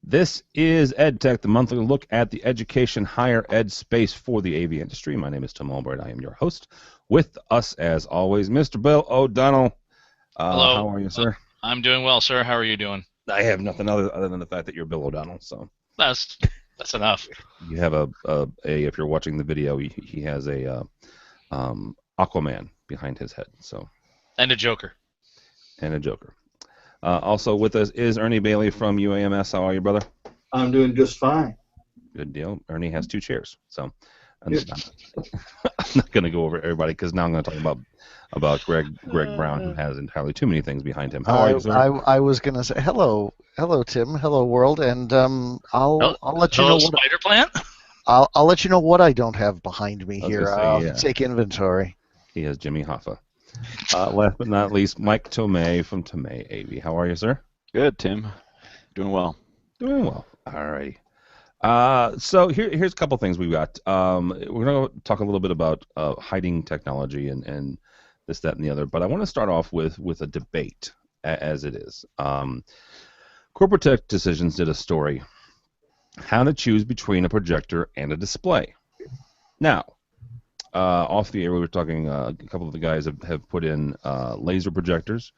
This is EdTech, the monthly look at the education higher ed space for the AV industry. My name is Tim Albright. I am your host. With us, as always, Mr. Bill O'Donnell. Hello. How are you, sir? I'm doing well, sir. How are you doing? I have nothing other than the fact that you're Bill O'Donnell. So That's that's enough. you have if you're watching the video, he has a Aquaman behind his head. So And a joker. and a Joker. Also with us is Ernie Bailey from UAMS. How are you, brother? I'm doing just fine. Good deal. Ernie has two chairs, so I'm Yes. not going to go over everybody because now I'm going to talk about Greg Brown, who has entirely too many things behind him. How are you, sir? I was gonna say hello, Tim, hello world, and I'll let you know what Spider Plant? I'll let you know what I don't have behind me I was here. gonna say, I'll yeah. take inventory. He has Jimmy Hoffa. Last but not least, Mike Tomei from Tomei AV. How are you, sir? Good, Tim. Doing well. Doing well. All righty. So here's a couple things we've got. We're going to talk a little bit about hiding technology and this, that, and the other. But I want to start off with a debate, as it is. Corporate Tech Decisions did a story, how to choose between a projector and a display. Now, off the air, we were talking. A couple of the guys have put in laser projectors,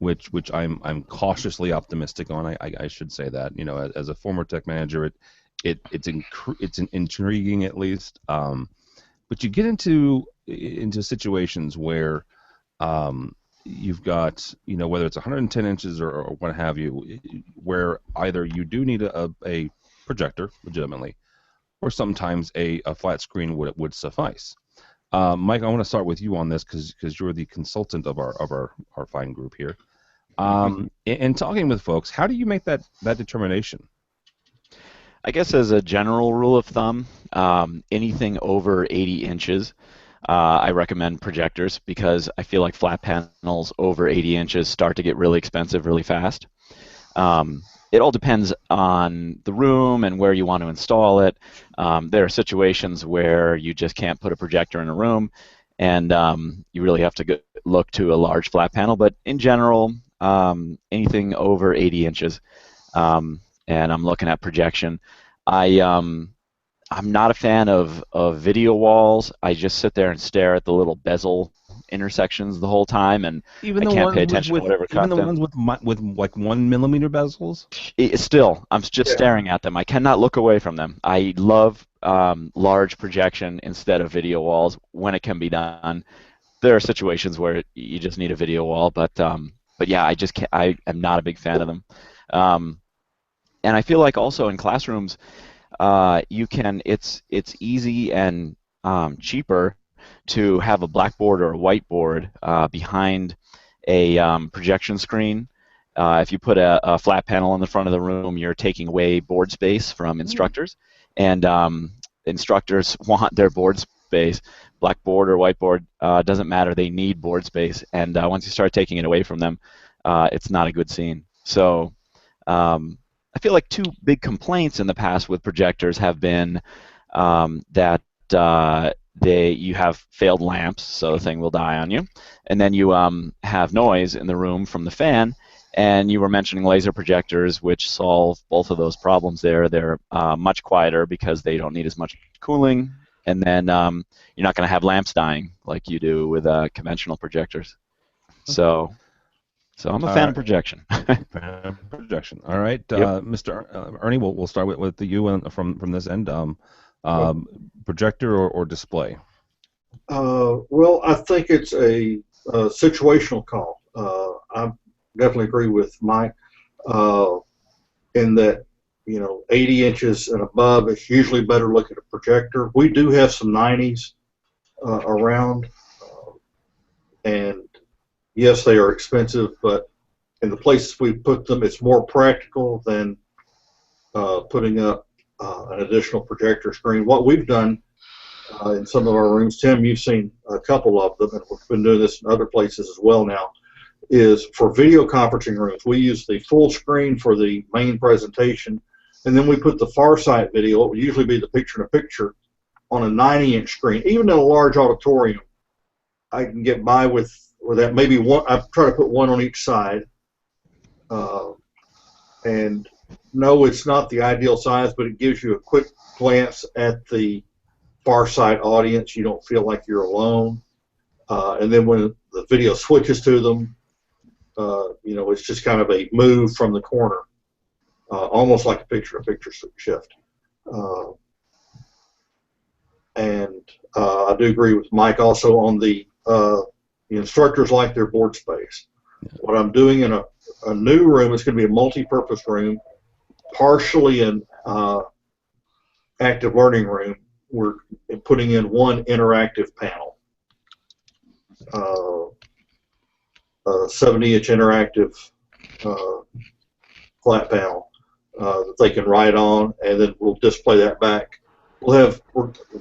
which I'm cautiously optimistic on. I should say that. You know, as a former tech manager, it's intriguing at least. But you get into situations where you've got, you know, whether it's 110 inches or what have you, where either you do need a projector legitimately, or sometimes a flat screen would suffice. Mike, I want to start with you on this because you're the consultant of our fine group here. In talking with folks, how do you make that determination? I guess as a general rule of thumb, anything over 80 inches, I recommend projectors because I feel like flat panels over 80 inches start to get really expensive really fast. It all depends on the room and where you want to install it. There are situations where you just can't put a projector in a room, and you really have to look to a large flat panel. But in general, anything over 80 inches, and I'm looking at projection. I'm not a fan of video walls. I just sit there and stare at the little bezel intersections the whole time, and Even I the can't ones pay attention to whatever even cut the them. ones with like 1 millimeter bezels. Still, I'm just Yeah. staring at them. I cannot look away from them. I love large projection instead of video walls when it can be done. There are situations where you just need a video wall, but yeah, I just can't. I am not a big fan of them. And I feel like also in classrooms, you can. It's easy and cheaper to have a blackboard or a whiteboard behind a projection screen. If you put a flat panel in the front of the room, you're taking away board space from instructors, and instructors want their board space. Blackboard or whiteboard doesn't matter; they need board space, and once you start taking it away from them, it's not a good scene. So I feel like two big complaints in the past with projectors have been that you have failed lamps, so the thing will die on you, and then you have noise in the room from the fan. And you were mentioning laser projectors, which solve both of those problems there. They're much quieter because they don't need as much cooling, and then you're not going to have lamps dying like you do with conventional projectors. So I'm a fan of projection. Projection. All right, Yep. Mr. Ernie, we'll start with you from this end. Projector or display? Well, I think it's a situational call. I definitely agree with Mike in that, 80 inches and above, it's usually better look at a projector. We do have some 90s around, and yes, they are expensive, but in the places we put them, it's more practical than putting up an additional projector screen. What we've done in some of our rooms, Tim, you've seen a couple of them, and we've been doing this in other places as well now, is for video conferencing rooms, we use the full screen for the main presentation, and then we put the far side video, what would usually be the picture-in-a-picture, on a 90-inch screen. Even in a large auditorium, I can get by with that. Maybe one, I try to put one on each side, and no, it's not the ideal size, but it gives you a quick glance at the far side audience. You don't feel like you're alone. And then when the video switches to them, it's just kind of a move from the corner, almost like a picture-to-picture shift. And I do agree with Mike also on the instructors like their board space. What I'm doing in a new room, it's going to be a multi-purpose room, partially an active learning room. We're putting in one interactive panel, a 70-inch interactive flat panel that they can write on, and then we'll display that back. The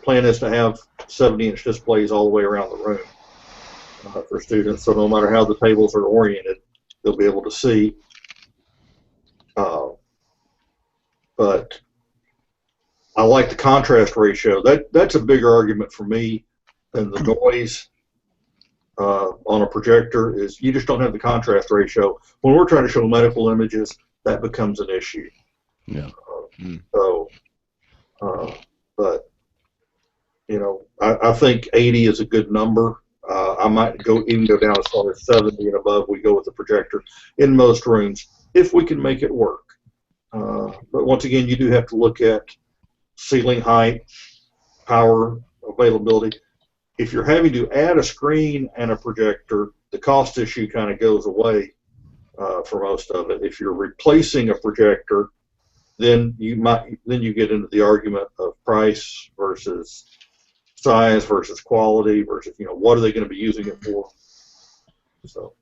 plan is to have 70-inch displays all the way around the room for students, so no matter how the tables are oriented, they'll be able to see. But I like the contrast ratio. That's a bigger argument for me than the noise on a projector. Is you just don't have the contrast ratio. When we're trying to show medical images, that becomes an issue. Yeah. But I think 80 is a good number. I might even go down as far as 70 and above. We go with the projector in most rooms if we can make it work. But once again, you do have to look at ceiling height, power availability. If you're having to add a screen and a projector, the cost issue kind of goes away for most of it. If you're replacing a projector, then you get into the argument of price versus size versus quality versus what are they going to be using it for. So.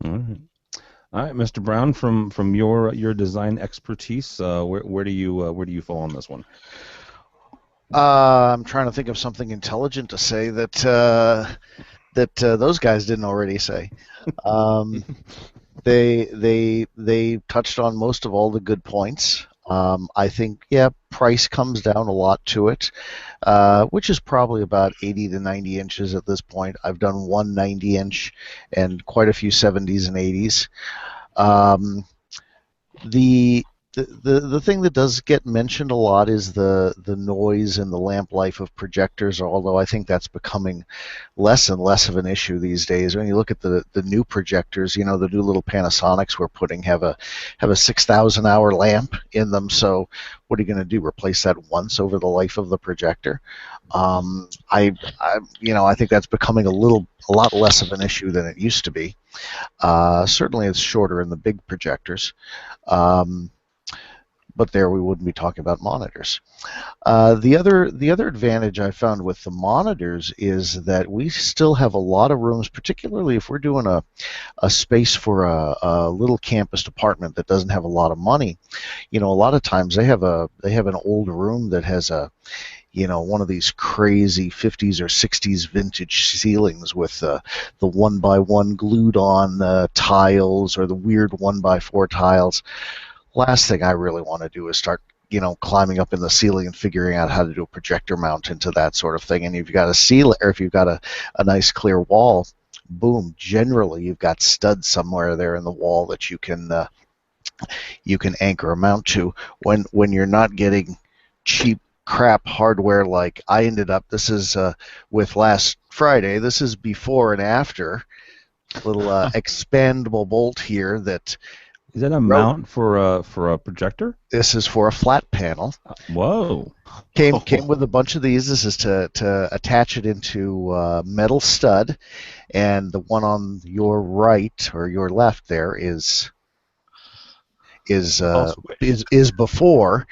All right, Mr. Brown, from your design expertise, where do you fall on this one? I'm trying to think of something intelligent to say that those guys didn't already say. They touched on most of all the good points. I think price comes down a lot to it, which is probably about 80 to 90 inches at this point. I've done one 90-inch and quite a few 70s and 80s. The thing that does get mentioned a lot is the noise and the lamp life of projectors, although I think that's becoming less and less of an issue these days. When you look at the new projectors, the new little Panasonics we're putting have a 6,000 hour lamp in them. So what are you going to do? Replace that once over the life of the projector? I think that's becoming a lot less of an issue than it used to be. Certainly it's shorter in the big projectors. But there we wouldn't be talking about monitors. The other advantage I found with the monitors is that we still have a lot of rooms, particularly if we're doing a space for a little campus department that doesn't have a lot of money. A lot of times they have an old room that has one of these crazy 50s or 60s vintage ceilings with the 1x1 glued on tiles or the weird 1x4 tiles. Last thing I really want to do is start, climbing up in the ceiling and figuring out how to do a projector mount into that sort of thing. And if you've got a ceiling, or if you've got a nice clear wall, boom, generally you've got studs somewhere there in the wall that you can anchor a mount to. When you're not getting cheap crap hardware like I ended up, this is with last Friday, this is before and after, little expandable bolt here that. Is that a mount for a projector? This is for a flat panel. Whoa! Came with a bunch of these. This is to attach it into a metal stud, and the one on your right or your left there is before,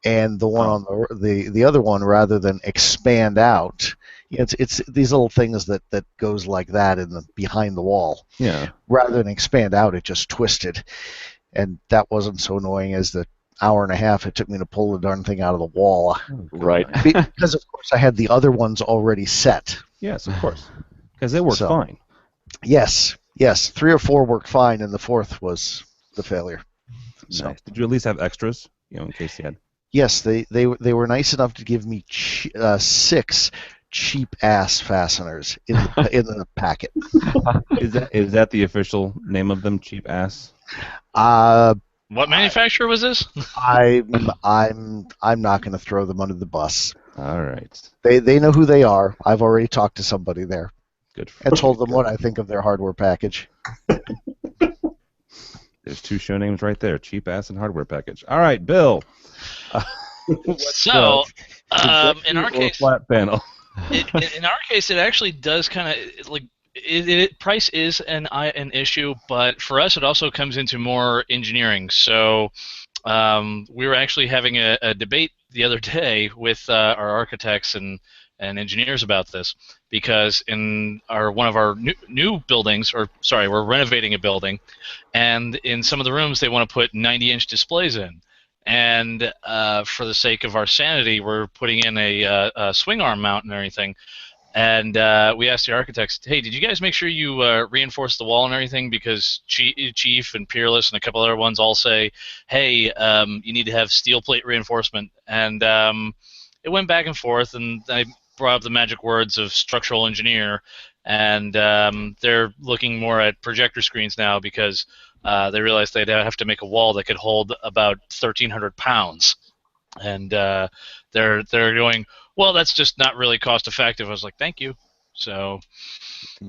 and the one on the other one, rather than expand out, it's these little things that goes like that in the behind the wall. Yeah. Rather than expand out, it just twisted, and that wasn't so annoying as the hour and a half it took me to pull the darn thing out of the wall. Right. Because of course I had the other ones already set. Yes, of course. Because they worked fine. Yes. 3 or 4 worked fine, and the 4th was the failure. Nice. So. Did you at least have extras, in case you had? Yes, they were nice enough to give me 6 cheap ass fasteners in the packet. Is that the official name of them, cheap ass? What manufacturer was this? I'm not going to throw them under the bus. All right. They know who they are. I've already talked to somebody there Good. For and you. told them what I think of their hardware package. There's two show names right there: Cheap Ass and Hardware Package. All right, Bill. So, in our or case, flat panel. in our case, it actually does kind of like price is an issue, but for us, it also comes into more engineering. So, we were actually having a debate the other day with our architects and engineers about this, because in one of our new buildings, or sorry, we're renovating a building, and in some of the rooms they want to put 90-inch displays in. And for the sake of our sanity, we're putting in a swing arm mount and everything. And we asked the architects, hey, did you guys make sure you reinforce the wall and everything? Because Chief and Peerless and a couple other ones all say, hey, you need to have steel plate reinforcement. And it went back and forth, and I brought up the magic words of structural engineer, and they're looking more at projector screens now, because they realized they'd have to make a wall that could hold about 1,300 pounds. And they're going, well, that's just not really cost effective. I was like, thank you. So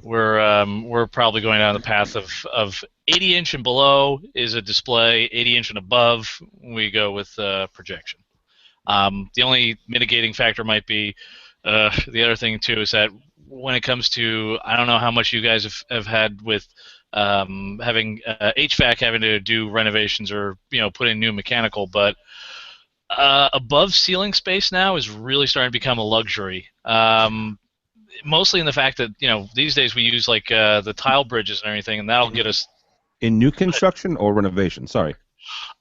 we're probably going down the path of 80-inch and below is a display. 80-inch and above, we go with projection. The only mitigating factor might be the other thing too is that when it comes to, I don't know how much you guys have had with having HVAC having to do renovations or put in new mechanical, but above ceiling space now is really starting to become a luxury. Mostly in the fact that these days we use like the tile bridges and everything, and that'll get us In new construction or renovation? Sorry.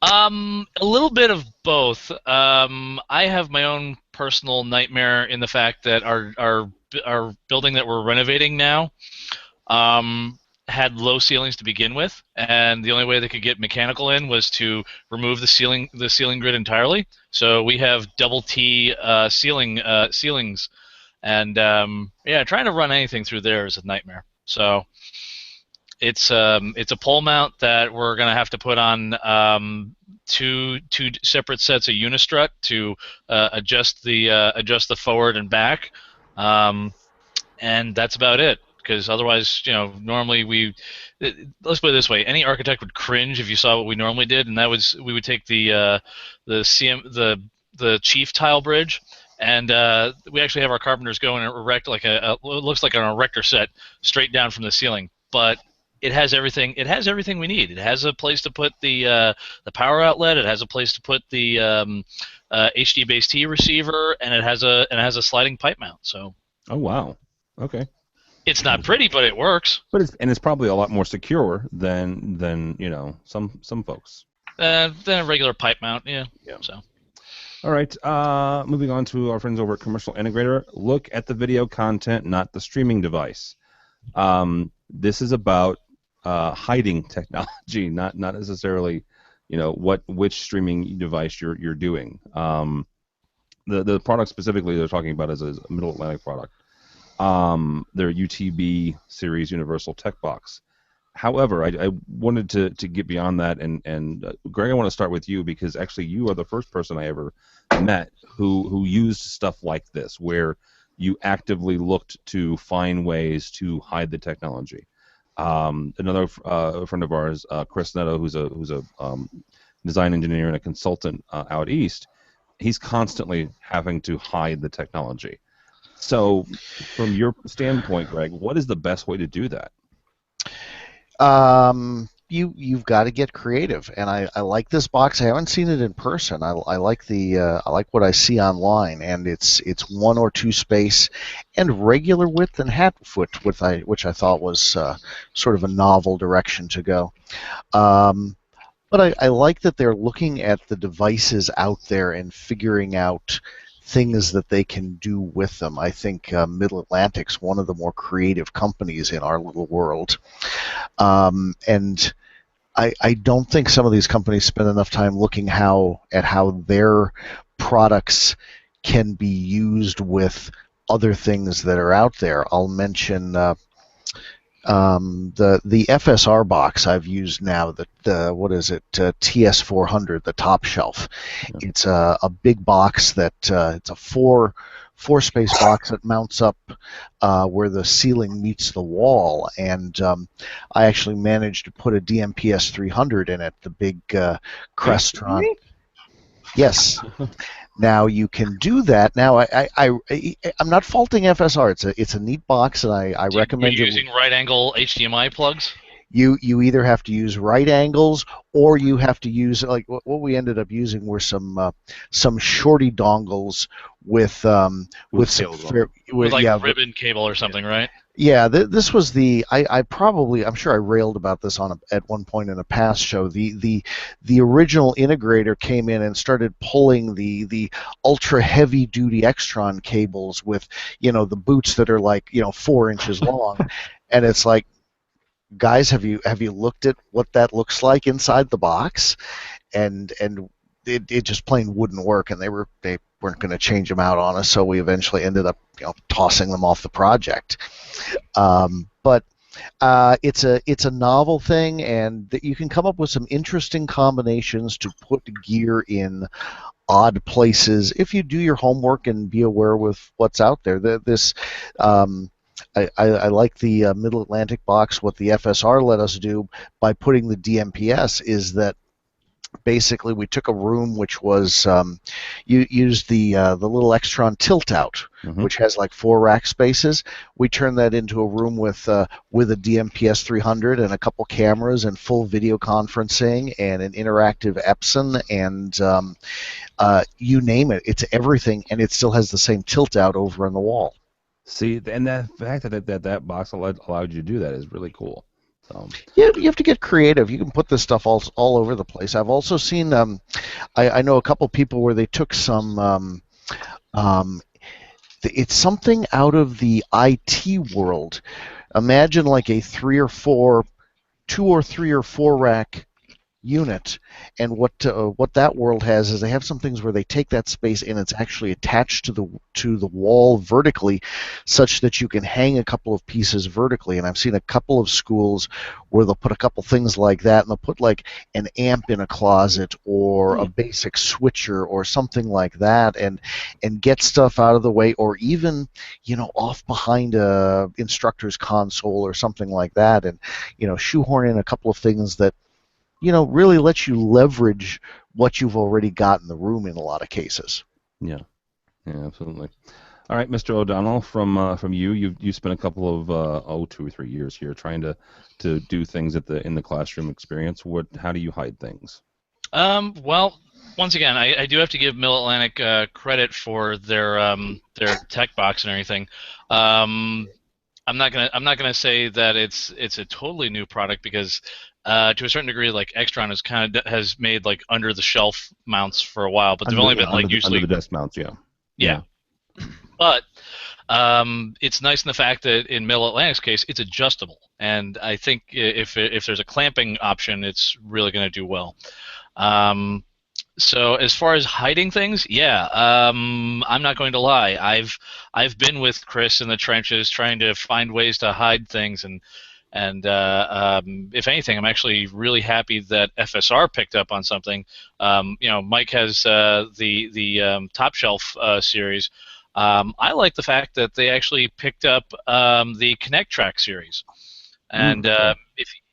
a little bit of both. I have my own personal nightmare in the fact that our building that we're renovating now had low ceilings to begin with, and the only way they could get mechanical in was to remove the ceiling grid entirely. So we have double T ceilings, and yeah, trying to run anything through there is a nightmare. So it's a pole mount that we're gonna have to put on two separate sets of unistrut to adjust the forward and back, and that's about it. Because otherwise, normally let's put it this way: any architect would cringe if you saw what we normally did, and that was we would take the chief tile bridge, and we actually have our carpenters go and erect like it looks like an erector set straight down from the ceiling, but it has everything. It has everything we need. It has a place to put the power outlet. It has a place to put the HD base T receiver, and it has a sliding pipe mount. So. Oh wow. Okay. It's not pretty, but it works. But it's probably a lot more secure than some folks. Than a regular pipe mount, yeah. So. All right. Moving on to our friends over at Commercial Integrator. Look at the video content, not the streaming device. This is about hiding technology, not necessarily which streaming device you're doing. The product specifically they're talking about is a Middle Atlantic product. Their UTB series Universal Tech Box. However, I wanted to get beyond that, and Greg, I want to start with you because actually you are the first person I ever met who used stuff like this, where you actively looked to find ways to hide the technology. Another friend of ours, Chris Netto, who's a design engineer and a consultant out east, he's constantly having to hide the technology. So, from your standpoint, Greg, what is the best way to do that? You've got to get creative, and I like this box. I haven't seen it in person. I like I like what I see online, and it's 1 or 2 space and regular width and hat foot, which I thought was sort of a novel direction to go. But I like that they're looking at the devices out there and figuring out things that they can do with them. I think Middle Atlantic's one of the more creative companies in our little world. And I don't think some of these companies spend enough time looking at how their products can be used with other things that are out there. I'll mention The FSR box I've used now, the what is it, TS400, the top shelf. Yeah. It's a big box that it's a four space box that mounts up where the ceiling meets the wall, and I actually managed to put a DMPS 300 in it, the big Crestron. Yes. Now you can do that. Now I'm not faulting FSR. It's a neat box, and I recommend You're it. using right angle HDMI plugs? You either have to use right angles, or you have to use, like what we ended up using were some shorty dongles with some tails on them. With like yeah, ribbon cable or something, right? yeah. This was I'm sure I railed about this at one point in a past show. The original integrator came in and started pulling the ultra heavy duty Extron cables with, the boots that are like 4 inches long, and it's like, guys, have you looked at what that looks like inside the box? And it just plain wouldn't work, and they weren't going to change them out on us, so we eventually ended up tossing them off the project. But it's a novel thing, and that you can come up with some interesting combinations to put gear in odd places if you do your homework and be aware with what's out there. I like the Middle Atlantic box. What the FSR let us do by putting the DMPS is that basically we took a room which was used the little Extron tilt out, which has like 4 rack spaces. We turned that into a room with a DMPS 300 and a couple cameras and full video conferencing and an interactive Epson and you name it. It's everything, and it still has the same tilt out over on the wall. See, and that fact that box allowed you to do that is really cool. So. Yeah, you have to get creative. You can put this stuff all over the place. I've also seen, I know a couple people where they took some, it's something out of the IT world. Imagine like a 2 or 3 or 4 rack unit, and what that world has is they have some things where they take that space and it's actually attached to the wall vertically, such that you can hang a couple of pieces vertically. And I've seen a couple of schools where they'll put a couple things like that, and they'll put like an amp in a closet or a basic switcher or something like that, and get stuff out of the way, or even off behind a instructor's console or something like that, and shoehorn in a couple of things that really lets you leverage what you've already got in the room in a lot of cases. Yeah, absolutely. All right, Mr. O'Donnell, from you spent a couple of 2 or 3 years here trying to do things in the classroom experience. How do you hide things? Well, once again, I do have to give Middle Atlantic credit for their tech box and everything. I'm not gonna say that it's a totally new product, because to a certain degree, like Extron has made like under the shelf mounts for a while, but they've only been like usually under the desk mounts. Yeah. But it's nice in the fact that in Middle Atlantic's case, it's adjustable, and I think if there's a clamping option, it's really going to do well. So as far as hiding things, I'm not going to lie. I've been with Chris in the trenches trying to find ways to hide things, and if anything, I'm actually really happy that FSR picked up on something. Mike has the Top Shelf series. I like the fact that they actually picked up the Connect Track series, and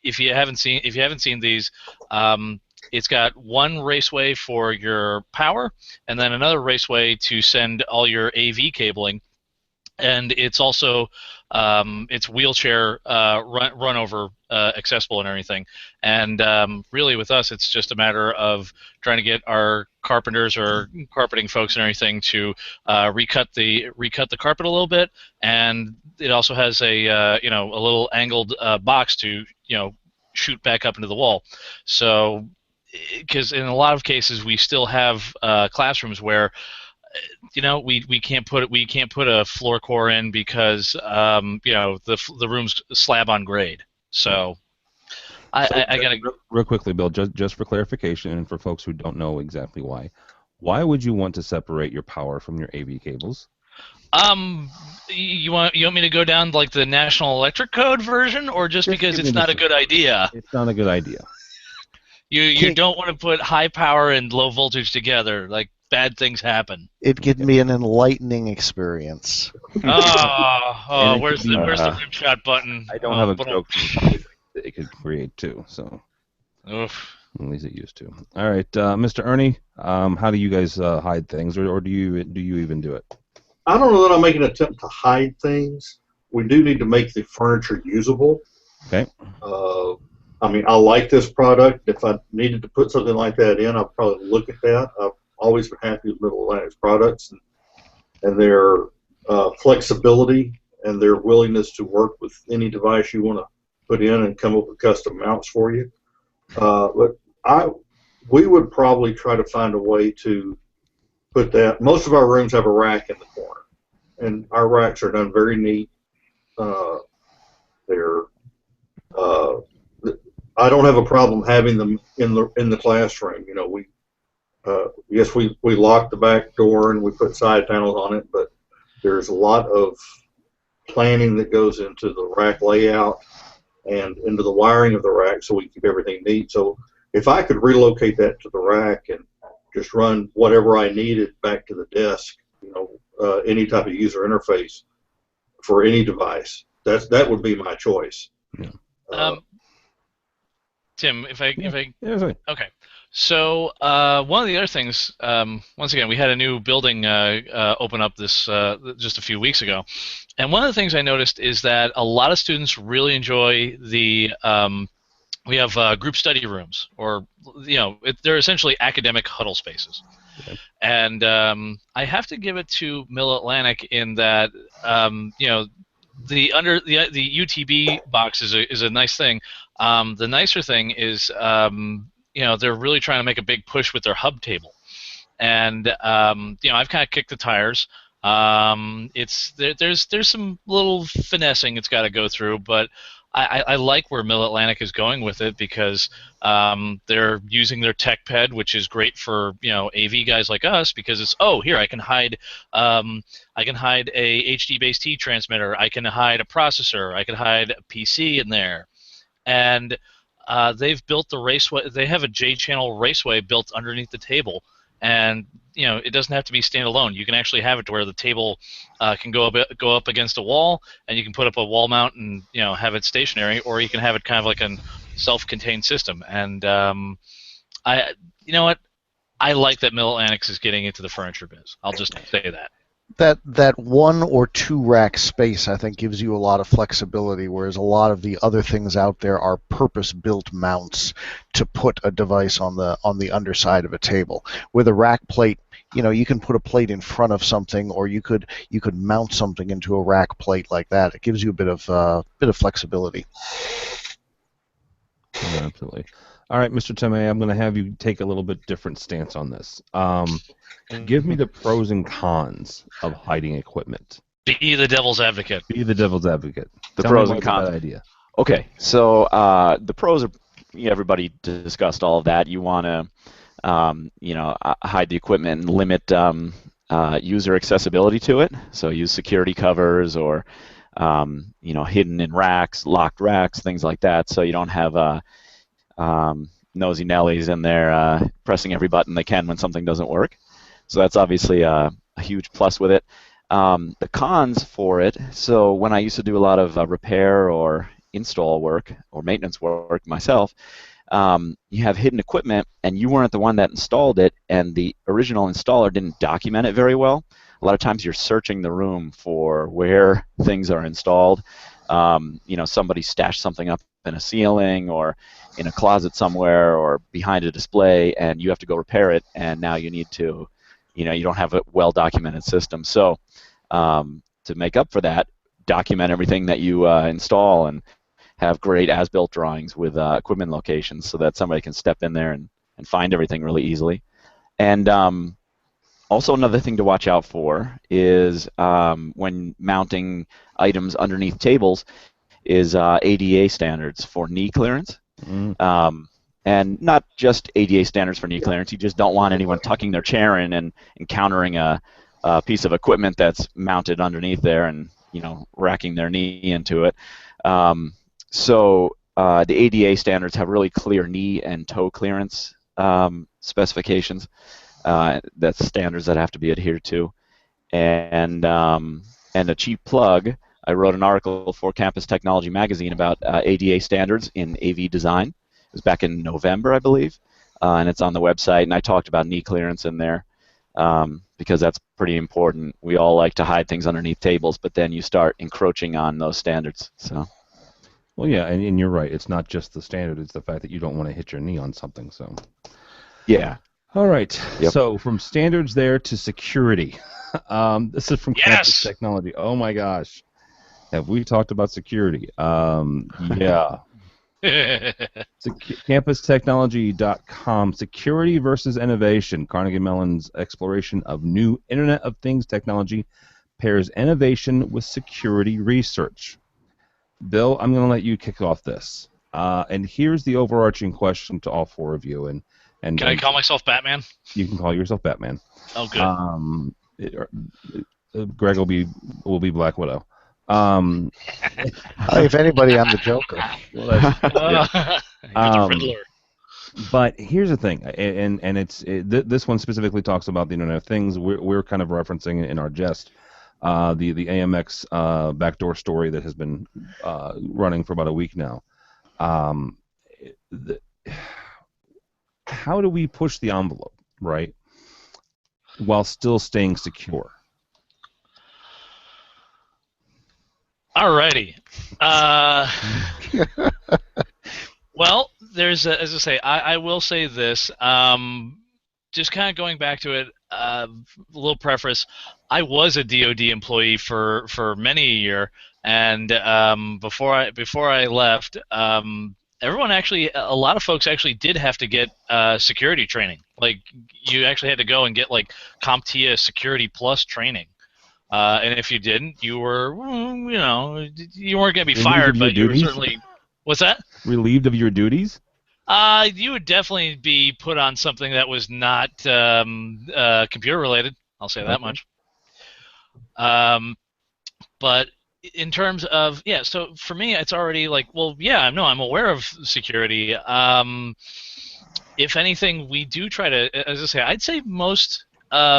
if you haven't seen these. It's got one raceway for your power, and then another raceway to send all your AV cabling, and it's also it's wheelchair run over accessible and everything. And really, with us, it's just a matter of trying to get our carpenters or carpeting folks and everything to recut the carpet a little bit, and it also has a little angled box to shoot back up into the wall. So, because in a lot of cases we still have classrooms where we can't put a floor core in because the room's slab on grade. So I gotta real quickly, Bill, just for clarification and for folks who don't know exactly why would you want to separate your power from your AV cables? You want me to go down like the National Electric Code version, or just Just because give me it's the not a good idea? It's not a good idea. You don't want to put high power and low voltage together. Like bad things happen. It could be an enlightening experience. Oh, And it could where's be, the rimshot button? I don't Oh, have a but joke that it could create too, so oof. at least it used to. All right, Mr. Ernie, how do you guys hide things, or do you even do it? I don't know that I'll make an attempt to hide things. We do need to make the furniture usable. Okay. I mean, I like this product. If I needed to put something like that in, I'd probably look at that. I've always been happy with Middle Atlantic's products and their flexibility and their willingness to work with any device you want to put in and come up with custom mounts for you. But we would probably try to find a way to put that. Most of our rooms have a rack in the corner, and our racks are done very neat. They're I don't have a problem having them in the classroom. You know, yes, we lock the back door and we put side panels on it, but there's a lot of planning that goes into the rack layout and into the wiring of the rack so we keep everything neat. So if I could relocate that to the rack and just run whatever I needed back to the desk, you know, any type of user interface for any device, that would be my choice. Yeah. Tim, if I Yeah, okay. So one of the other things, once again, we had a new building open up this just a few weeks ago, and one of the things I noticed is that a lot of students really enjoy the we have group study rooms, or they're essentially academic huddle spaces. Okay. And I have to give it to Mill Atlantic in that the UTB box is a nice thing. The nicer thing is they're really trying to make a big push with their hub table, and I've kind of kicked the tires. There's some little finessing it's got to go through, but I like where Mill Atlantic is going with it because they're using their TechPed, which is great for AV guys like us because it's here I can hide a HD-based transmitter, I can hide a processor, I can hide a PC in there, and they've built the raceway. They have a J-channel raceway built underneath the table, and it doesn't have to be standalone. You can actually have it to where the table can go up against a wall, and you can put up a wall mount and have it stationary, or you can have it kind of like a self-contained system. And you know what? I like that Mill Atlantic is getting into the furniture biz. I'll just say that. That one or two rack space, I think, gives you a lot of flexibility, whereas a lot of the other things out there are purpose-built mounts to put a device on the underside of a table. With a rack plate, you can put a plate in front of something, or you could mount something into a rack plate like that. It gives you a bit of flexibility. Yeah, absolutely. All right, Mr. Tomei, I'm going to have you take a little bit different stance on this. Give me the pros and cons of hiding equipment. Be the devil's advocate. Be the devil's advocate. The Tell pros me and why it's a cons. bad idea. Okay, so the pros are everybody discussed all of that. You want to hide the equipment and limit user accessibility to it. So use security covers or hidden in racks, locked racks, things like that. So you don't have nosy Nellies in there pressing every button they can when something doesn't work. So that's obviously a huge plus with it. The cons for it, so when I used to do a lot of repair or install work or maintenance work myself, you have hidden equipment and you weren't the one that installed it, and the original installer didn't document it very well. A lot of times you're searching the room for where things are installed. Somebody stashed something up in a ceiling or in a closet somewhere or behind a display, and you have to go repair it, and now you need to, you don't have a well-documented system. So to make up for that, document everything that you install and have great as-built drawings with equipment locations so that somebody can step in there and find everything really easily. And also another thing to watch out for is when mounting items underneath tables is ADA standards for knee clearance. And not just ADA standards for knee clearance. You just don't want anyone tucking their chair in and encountering a piece of equipment that's mounted underneath there, and racking their knee into it. The ADA standards have really clear knee and toe clearance specifications. That's standards that have to be adhered to. And a cheap plug, I wrote an article for Campus Technology Magazine about ADA standards in AV design. It was back in November, I believe, and it's on the website. And I talked about knee clearance in there because that's pretty important. We all like to hide things underneath tables, but then you start encroaching on those standards. So. Well, yeah, and you're right. It's not just the standard; it's the fact that you don't want to hit your knee on something. So. Yeah. All right. Yep. So from standards there to security. This is from Campus Technology. Oh my gosh, have we talked about security? Yeah. CampusTechnology.com. Security versus innovation. Carnegie Mellon's exploration of new Internet of Things technology pairs innovation with security research. Bill, I'm going to let you kick off this. And here's the overarching question to all four of you. And can I call myself Batman? You can call yourself Batman. Oh, good. Greg will be Black Widow. If anybody, I'm the Joker. Well, that's, you're the Riddler. But here's the thing, and this one specifically talks about the Internet of Things. We're kind of referencing in our jest the AMX backdoor story that has been running for about a week now. How do we push the envelope, right, while still staying secure? Alrighty. Well, as I say, I will say this. Just kind of going back to it, a little preface. I was a DoD employee for many a year, and before I left, everyone a lot of folks actually did have to get security training. Like, you actually had to go and get like CompTIA Security Plus training. And if you didn't, you were, you weren't going to be fired, but you were certainly. What's that? Relieved of your duties? You would definitely be put on something that was not computer related. I'll say that much. But in terms of so for me, it's already like, well, yeah, no, I'm aware of security. If anything, we do try to, as I say, I'd say most.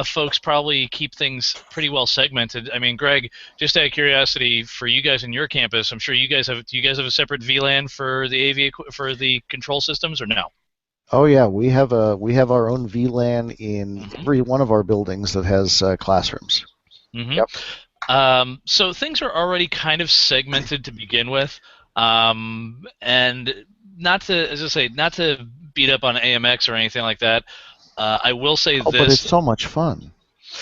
Folks probably keep things pretty well segmented. I mean, Greg, just out of curiosity, for you guys in your campus, I'm sure do you guys have a separate VLAN for the for the control systems, or no? Oh yeah, we have our own VLAN in every one of our buildings that has classrooms. Mm-hmm. Yep. So things are already kind of segmented to begin with, and not to, as I say, not to beat up on AMX or anything like that. I will say this. But it's so much fun.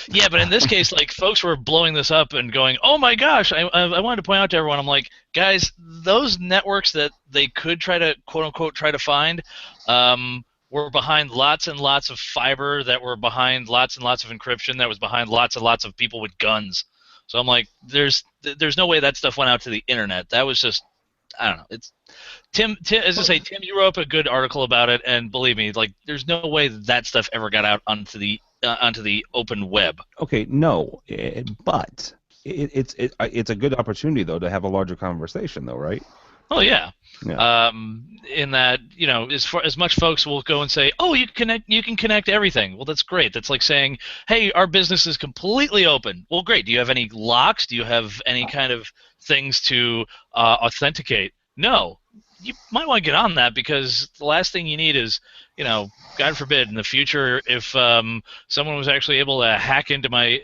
Yeah, but in this case, like, folks were blowing this up and going, "Oh my gosh!" I wanted to point out to everyone, I'm like, guys, those networks that they could try to quote unquote try to find were behind lots and lots of fiber, that were behind lots and lots of encryption, that was behind lots and lots of people with guns. So I'm like, there's no way that stuff went out to the internet. That was just, I don't know. It's Tim, as I say, Tim, you wrote up a good article about it, and believe me, like, there's no way that stuff ever got out onto the open web. Okay, no, but it's a good opportunity though to have a larger conversation, though, right? Oh yeah. Yeah. In that, as much folks will go and say, "Oh, you can connect everything." Well, that's great. That's like saying, "Hey, our business is completely open." Well, great. Do you have any locks? Do you have any kind of things to authenticate? No. You might want to get on that, because the last thing you need is, God forbid, in the future, if someone was actually able to hack into my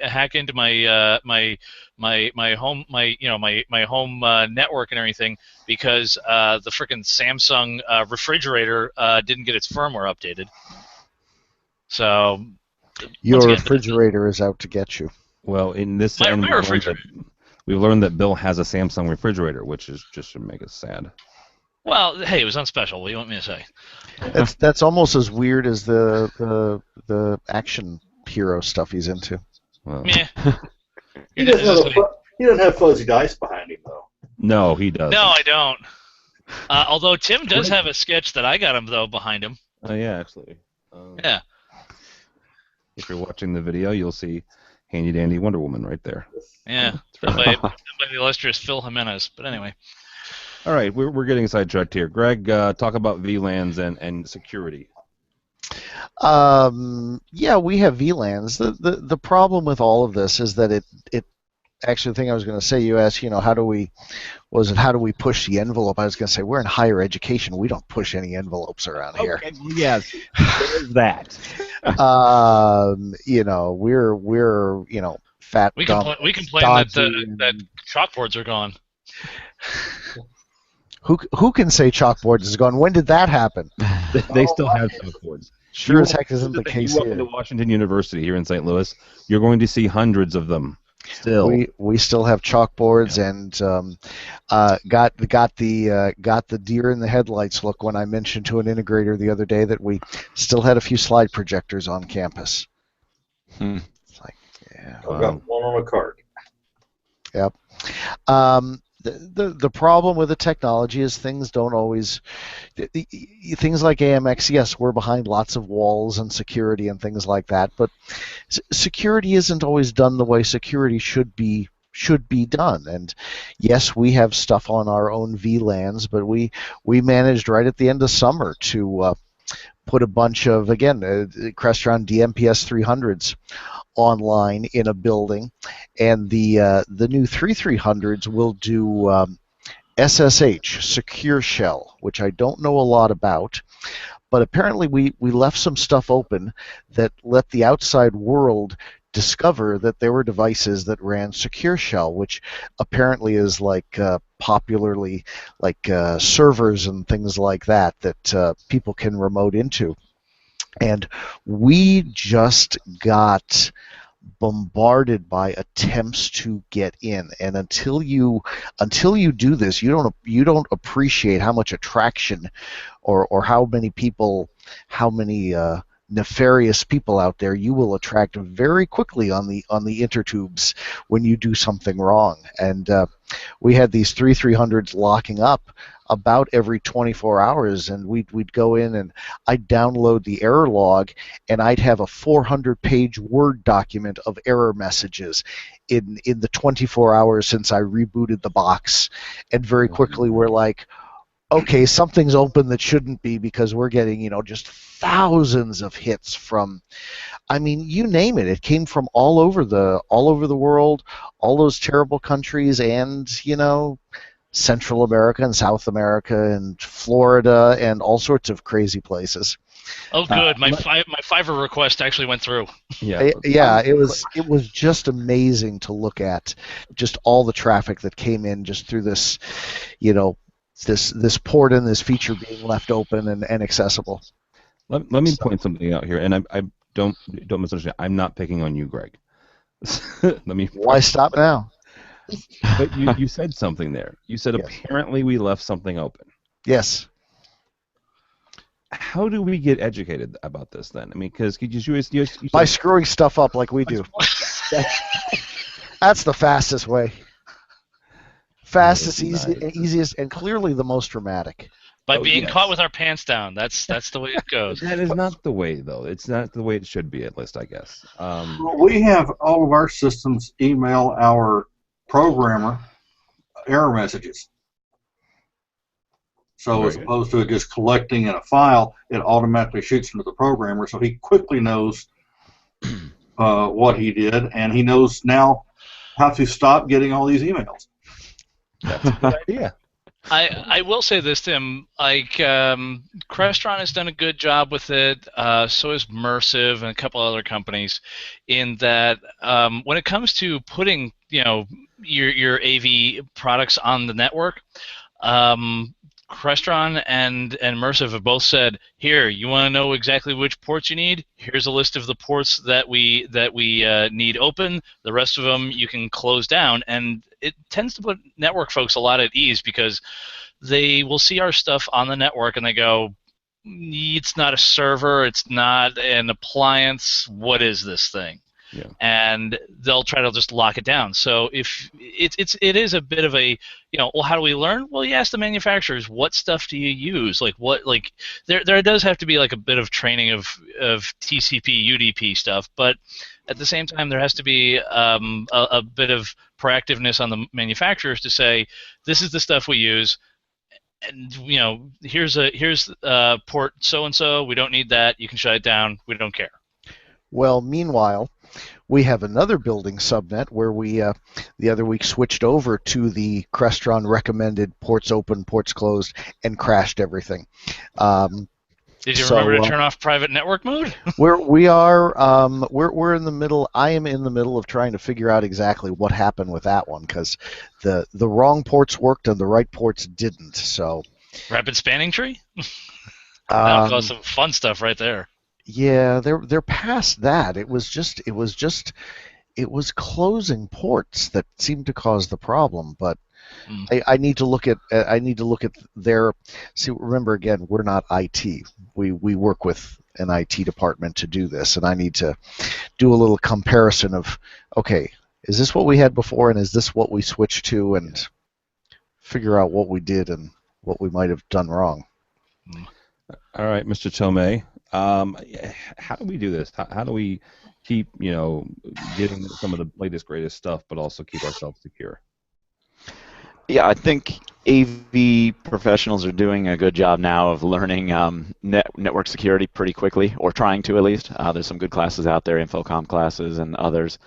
home network and everything, because the frickin' Samsung refrigerator didn't get its firmware updated. So your refrigerator is out to get you. Well, in this my refrigerator. We've learned that Bill has a Samsung refrigerator, which is just should make us sad. Well, hey, it was on special. What do you want me to say? That's almost as weird as the action hero stuff he's into. Well, Yeah. He doesn't have fuzzy dice behind him, though. no, he doesn't. No, I don't. Although Tim does have a sketch that I got him, though, behind him. Oh yeah, actually. Yeah. If you're watching the video, you'll see handy dandy Wonder Woman right there. Yeah, It's very by, nice. by the illustrious Phil Jimenez. But anyway. All right, we're getting sidetracked here. Greg, talk about VLANs and security. Yeah, we have VLANs. The problem with all of this is that it actually, the thing I was going to say, you asked, how do we push the envelope? I was going to say, we're in higher education. We don't push any envelopes around here. Okay, yes, there's that. We're fat, We dumb, complain dodgy, that chalkboards are gone. Who can say chalkboards is gone? When did that happen? They still have chalkboards. Sure as heck isn't the case you walk here. into Washington University here in St. Louis, you're going to see hundreds of them. Still, we still have chalkboards, and got the deer in the headlights look when I mentioned to an integrator the other day that we still had a few slide projectors on campus. It's like, yeah, I've got one on a cart. Yep. The problem with the technology is things don't always. Things like AMX, yes, we're behind lots of walls and security and things like that, but security isn't always done the way security should be done. And yes, we have stuff on our own VLANs, but we managed right at the end of summer to put a bunch of, again, Crestron DMPS 300s online in a building, and the new 3300s will do SSH, Secure Shell, which I don't know a lot about, but apparently we left some stuff open that let the outside world discover that there were devices that ran Secure Shell, which apparently is like popularly like servers and things like that people can remote into. And we just got bombarded by attempts to get in, and until you do this, you don't appreciate how much attraction or how many nefarious people out there you will attract very quickly on the intertubes when you do something wrong. And we had these 3300s locking up about every 24 hours, and we'd go in and I'd download the error log, and I'd have a 400-page Word document of error messages in the 24 hours since I rebooted the box. And very quickly we're like, okay, something's open that shouldn't be, because we're getting, just thousands of hits from, I mean, you name it. It came from all over the world, all those terrible countries, and, Central America and South America and Florida and all sorts of crazy places. Oh, good. My Fiverr request actually went through. Yeah, it was just amazing to look at, just all the traffic that came in just through this, this port and this feature being left open and accessible. Let me point something out here, and I don't misunderstand. I'm not picking on you, Greg. Why stop now? But you said something there. You said yes. Apparently we left something open. Yes. How do we get educated about this then? I mean, because you by screwing stuff up like we do. That's the fastest way. Fastest, easiest, and clearly the most dramatic. By being caught with our pants down. That's the way it goes. That is not the way, though. It's not the way it should be, at least, I guess. We have all of our systems email our programmer error messages. So as opposed to it just collecting in a file, it automatically shoots into the programmer, so he quickly knows what he did, and he knows now how to stop getting all these emails. That's a good idea. I will say this, Tim. Like, Crestron has done a good job with it. So has Mersive and a couple other companies. In that, when it comes to putting, your AV products on the network, Crestron and Mersive have both said, here, you want to know exactly which ports you need? Here's a list of the ports that we need open. The rest of them you can close down, and it tends to put network folks a lot at ease, because they will see our stuff on the network and they go, it's not a server, it's not an appliance, what is this thing? Yeah. and they'll try to just lock it down. So if it is a bit of a, well, how do we learn? Well, you ask the manufacturers, what stuff do you use? There does have to be like a bit of training of TCP UDP stuff, but at the same time there has to be a bit of proactiveness on the manufacturers to say, this is the stuff we use, and here's port so and so. We don't need that. You can shut it down. We don't care. Well, meanwhile, we have another building subnet where we the other week switched over to the Crestron recommended ports open, ports closed, and crashed everything. Did you remember to turn off private network mode? we're in the middle. I am in the middle of trying to figure out exactly what happened with that one, because the wrong ports worked and the right ports didn't. So rapid spanning tree. That'll cause some fun stuff right there. Yeah, they're past that. It was closing ports that seemed to cause the problem. But I need to look at their. See, remember again, we're not IT. We work with an IT department to do this, and I need to do a little comparison of, okay, is this what we had before, and is this what we switched to, and figure out what we did and what we might have done wrong. All right, Mr. Tomei. How do we do this? How do we keep, getting some of the latest, greatest stuff, but also keep ourselves secure? Yeah, I think AV professionals are doing a good job now of learning network security pretty quickly, or trying to at least. There's some good classes out there, Infocom classes and others,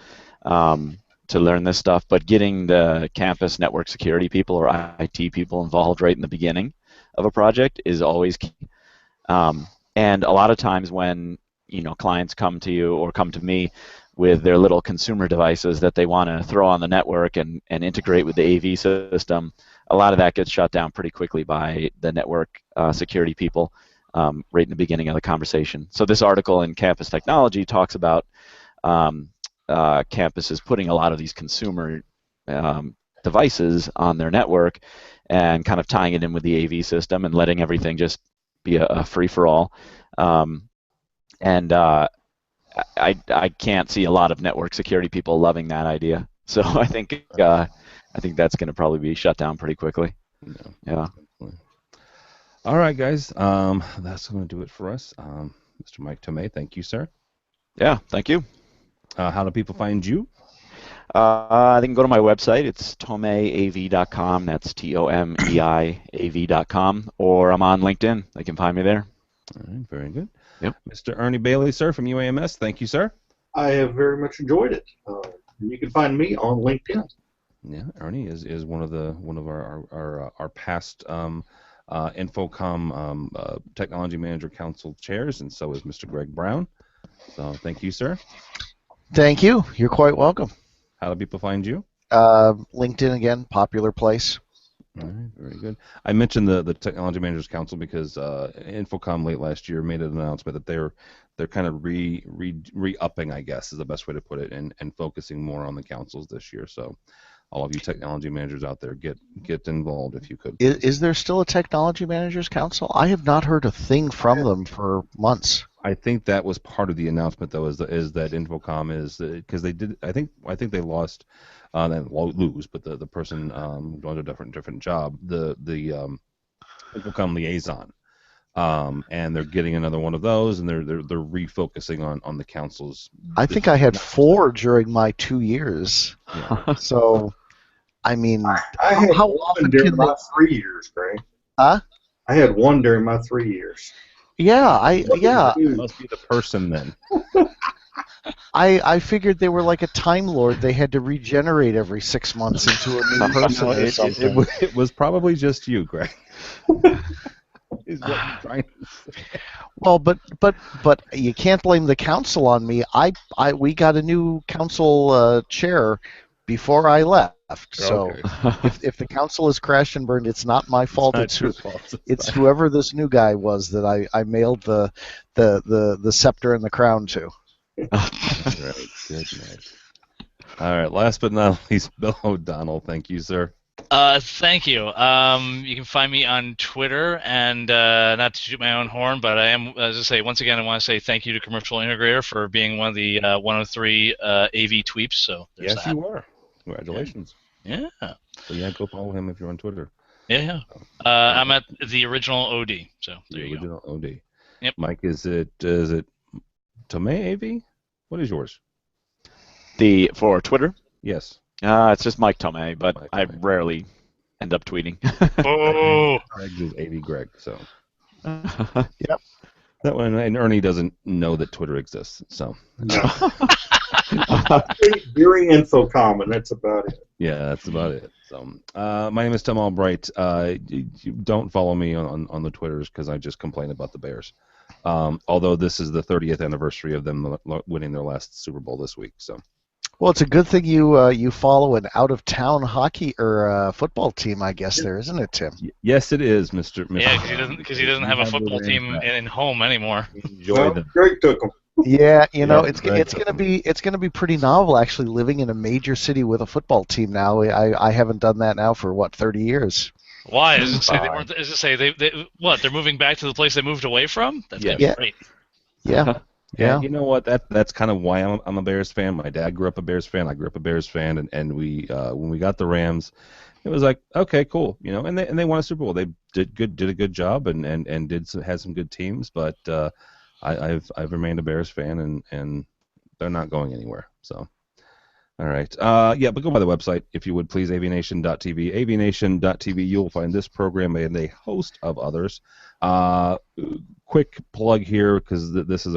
to learn this stuff. But getting the campus network security people or IT people involved right in the beginning of a project is always key. And a lot of times when clients come to you or come to me with their little consumer devices that they want to throw on the network and integrate with the AV system, a lot of that gets shut down pretty quickly by the network security people right in the beginning of the conversation. So this article in Campus Technology talks about campuses putting a lot of these consumer devices on their network and kind of tying it in with the AV system and letting everything just be a free-for-all. I can't see a lot of network security people loving that idea. So I think that's going to probably be shut down pretty quickly. Yeah. All right, guys. That's going to do it for us. Mr. Mike Tomei, thank you, sir. Yeah, thank you. How do people find you? They can go to my website. It's tomeiav.com. That's TOMEIAV.com. Or I'm on LinkedIn. They can find me there. All right, very good. Yep. Mr. Ernie Bailey, sir, from UAMS, thank you, sir. I have very much enjoyed it. You can find me on LinkedIn. Yeah, Ernie is one of our past Infocom Technology Manager Council chairs, and so is Mr. Greg Brown. So thank you, sir. Thank you. You're quite welcome. How do people find you? LinkedIn again, popular place. All right, very good. I mentioned the Technology Managers Council because Infocom late last year made an announcement that they're kind of re-upping, I guess, is the best way to put it, and focusing more on the councils this year. So all of you technology managers out there, get involved if you could. Is there still a Technology Managers Council? I have not heard a thing from them for months. I think that was part of the announcement, though, is that Infocom is because they did. I think they lost, they lose, but the person going to a different job, the Infocom liaison, and they're getting another one of those, and they're refocusing on the councils. I think I had 4 during my 2 years. Yeah. So, I mean, I had how one often during can my 3 years, Greg. Huh? I had one during my 3 years. Yeah, Must be the person then. I figured they were like a Time Lord. They had to regenerate every 6 months into a new person No, or something. it was probably just you, Greg. Is what you're trying to say. Well, but you can't blame the council on me. We got a new council chair before I left. So Okay. if the council has crashed and burned, it's not my fault. It's not your fault. It's whoever this new guy was that I mailed the scepter and the crown to. Right. Good night. All right. Last but not least, Bill O'Donnell. Thank you, sir. Thank you. You can find me on Twitter, and not to toot my own horn, but I am, as I say, once again, I want to say thank you to Commercial Integrator for being one of the 103 AV tweeps. So there's Yes, that. you are. Congratulations. Yeah. So yeah, go follow him if you're on Twitter. Yeah. All I'm right. at the original OD. So The there you go. original OD. Yep. Mike, is it Tomei AV? What is yours? For Twitter, Yes, it's just Mike Tomei, but Mike I Tomei. rarely end up tweeting. Oh. Greg's is AV Greg. So Yep. that one, and Ernie doesn't know that Twitter exists. So During Infocom, and that's about it. yeah, that's about it. So my name is Tom Albright. You don't follow me on the Twitters because I just complain about the Bears. Although this is the 30th anniversary of them winning their last Super Bowl this week. So Well, it's a good thing you follow an out-of-town hockey or football team, I guess. There isn't it, Tim? yes, it is, Mr. Yeah, because he doesn't have a football team in home anymore. Enjoy Well, them. Greg took them. Yeah, Yeah, it's Greg gonna be pretty novel actually living in a major city with a football team now. I haven't done that now for what 30 years. Why? Does it say they weren't? Does it say they what? They're moving back to the place they moved away from? That's Yes. gonna be great. Yeah, Yeah, yeah. you know what? That's kind of why I'm a Bears fan. My dad grew up a Bears fan. I grew up a Bears fan, and we when we got the Rams, it was like, okay, cool, and they won a Super Bowl. They did a good job, and had some good teams. But I've remained a Bears fan, and they're not going anywhere. So. All right. Yeah, but go by the website, if you would, please, avnation.tv. avnation.tv, you'll find this program and a host of others. Quick plug here, because this is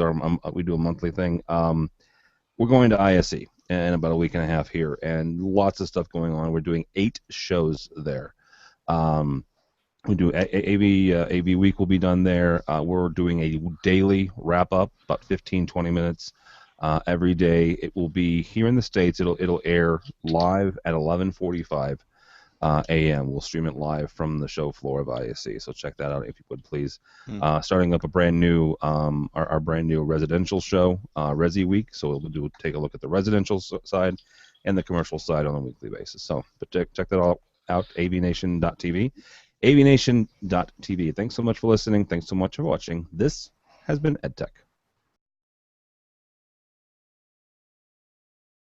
we do a monthly thing. We're going to ISE in about a week and a half here, and lots of stuff going on. We're doing 8 shows there. We do AV Week will be done there. We're doing a daily wrap-up, about 15, 20 minutes. Every day. It will be here in the States. It'll air live at 11:45 a.m. We'll stream it live from the show floor of ISC. So check that out if you would, please. Starting up a brand new our brand new residential show, Resi Week. So we'll take a look at the residential side and the commercial side on a weekly basis. So, but check that all out. avnation.tv. avnation.tv. Thanks so much for listening. Thanks so much for watching. This has been EdTech.